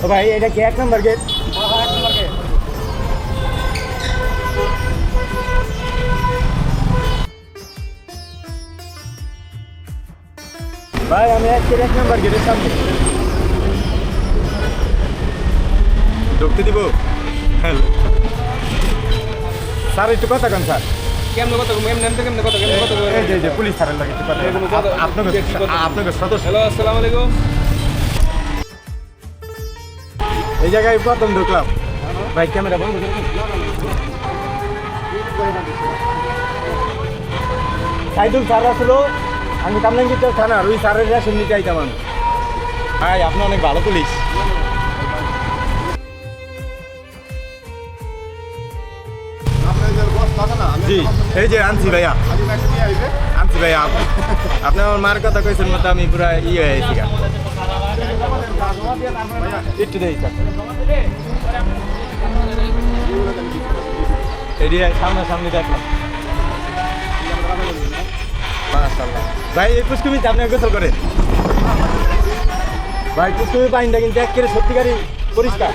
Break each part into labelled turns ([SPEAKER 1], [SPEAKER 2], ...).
[SPEAKER 1] ও ভাই এটা কি 1 নম্বর গেট?
[SPEAKER 2] হ্যাঁ, 1 নম্বর গেট।
[SPEAKER 1] ভাই আমি আজকে 1 নম্বর গেটের সামনে ঢুকতে দিব। হ্যালো স্যার, একটু কথা কন স্যার।
[SPEAKER 2] কেমনে কত এমনি এমনি কেমনে কত কেমনে কত
[SPEAKER 1] এই যে পুলিশ স্যারের লাগে একটু কথা
[SPEAKER 2] এগুলো কত?
[SPEAKER 1] আপনাকে সদস্য।
[SPEAKER 2] হ্যালো, আসসালামু আলাইকুম।
[SPEAKER 1] এই জায়গায় প্রথম ঢুকলাম। ভাই ক্যামেরা বন্ধ করে দিন। সাইদুল স্যার আসলো, আমি কামরাঙ্গীর থানার ওই স্যারের রেশন নিতে আইতাম আমি। ভাই আপনি অনেক ভালো পুলিশ। জি এই যে আনছি ভাইয়া, আনছি ভাইয়া। আপনি আমার মার কথা কইছেন মতো আমি পুরা ইয়ে হয়ে গেছি। একটু দেই স্যার, এরিয়া সামনাসামনি দেখলাম। মাশাআল্লাহ ভাই, এই পুষ্কুমিতে আপনি গোসল করেন? ভাই পুষ্কুমি পানিটা কিন্তু একেবারে সত্যিকারই পরিষ্কার।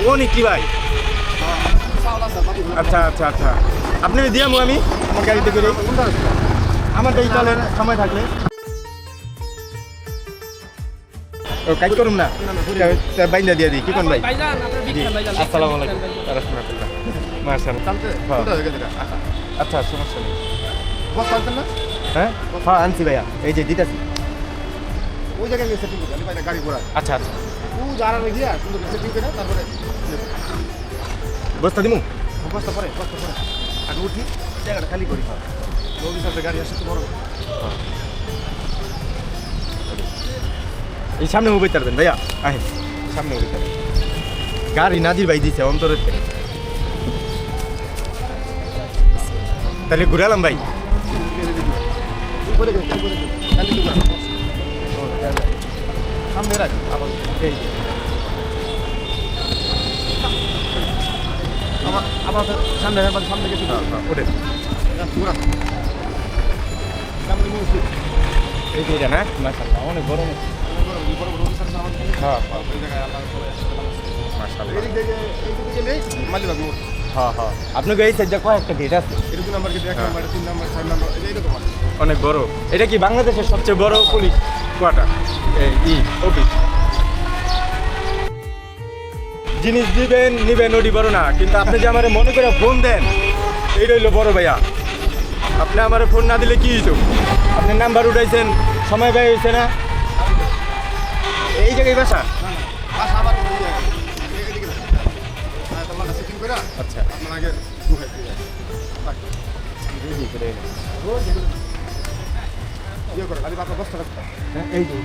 [SPEAKER 1] ও কি ভাই? আচ্ছা আচ্ছা আচ্ছা, আপনি দিয়ামু আমি আমার গাড়িতে করে। আমারটাই চলেন সময় থাকলে। ও কাজ করুন না, বাইন্দা দিয়ে দিই। কি কোন ভাই? আসসালামু আলাইকুম রাহমাতুল্লাহ। মাশাআল্লাহ। আচ্ছা সমস্যা নেই। হ্যাঁ হ্যাঁ আনছি ভাইয়া, এই যে দিতেছি।
[SPEAKER 3] ওই জায়গায় গিয়ে সেটিং করতে পারি গাড়ি ঘোড়া
[SPEAKER 1] আচ্ছা আচ্ছা,
[SPEAKER 3] ও যারা গিয়া সুন্দর করে সেটিং করে তারপরে
[SPEAKER 1] বস্তা দিমু।
[SPEAKER 3] বস্তা পরে আগে উঠি জায়গাটা খালি করি। নদীর সাথে গাড়ি আসে তো বড়
[SPEAKER 1] এই সামনে মুভি তারবেন ভাইয়া, আহে সামনে মুভি তারবেন। গাড়ি নাজির ভাই দিছে অন্তরের থেকে। তাহলে ঘুরালাম ভাই।
[SPEAKER 3] করে গেছে খালি তো সামনে রাখ আবার
[SPEAKER 1] এই
[SPEAKER 3] আবার সামনে সামনে গেছে
[SPEAKER 1] ওঠে
[SPEAKER 3] পুরা সামনে মুসি
[SPEAKER 1] এই যে এটা না, মাশাআল্লাহ অনেক বড়।
[SPEAKER 3] বড় বড় অনুষ্ঠান আমাদের
[SPEAKER 1] হ্যাঁ
[SPEAKER 3] ওই জায়গায় আল্লাহ সবাই আসে
[SPEAKER 1] মাশাআল্লাহ।
[SPEAKER 3] এই দিকে গেলে মালিবাগ মোড়
[SPEAKER 1] হ্যাঁ হ্যাঁ, আপনাকে এই সাইডে কয়েকটা গেট আছে,
[SPEAKER 3] এরকম number gate 1 number 3 number 4 number এইটা তো
[SPEAKER 1] অনেক বড়। এটা কি বাংলাদেশের সবচেয়ে বড় পুলিশ কোয়ার্টার এই অফিস? জিনিস দিবেন নিবেন ওটি বড় না, কিন্তু আপনি যে আমার মনে করে ফোন দেন এই রইল বড় ভাইয়া। আপনি আমার ফোন না দিলে কি হইতো? আপনি নাম্বার উঠাইছেন, সময় ব্যয় হয়েছে না। এই জায়গায় বাসা?
[SPEAKER 3] আচ্ছা আবার এদিকে তোমার সেটিং করে
[SPEAKER 1] আচ্ছা
[SPEAKER 3] আপনার আগে ঢুকাই দিয়ে ইয়ে করে খালি আপনার বস্তা রাখতে
[SPEAKER 1] এই যে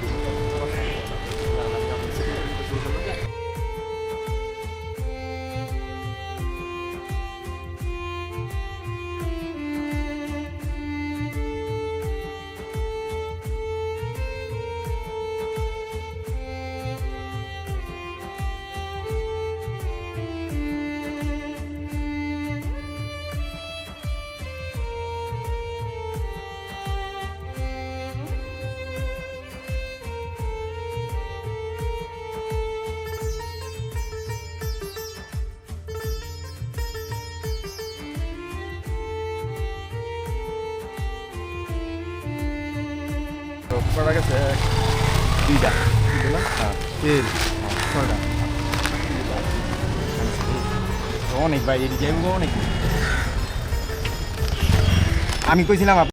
[SPEAKER 3] করা গেছে
[SPEAKER 1] দুইটা
[SPEAKER 3] হ্যাঁ
[SPEAKER 1] তেল 6টা অনেক ভাই, এদিকে অনেক। আমি কইছিলাম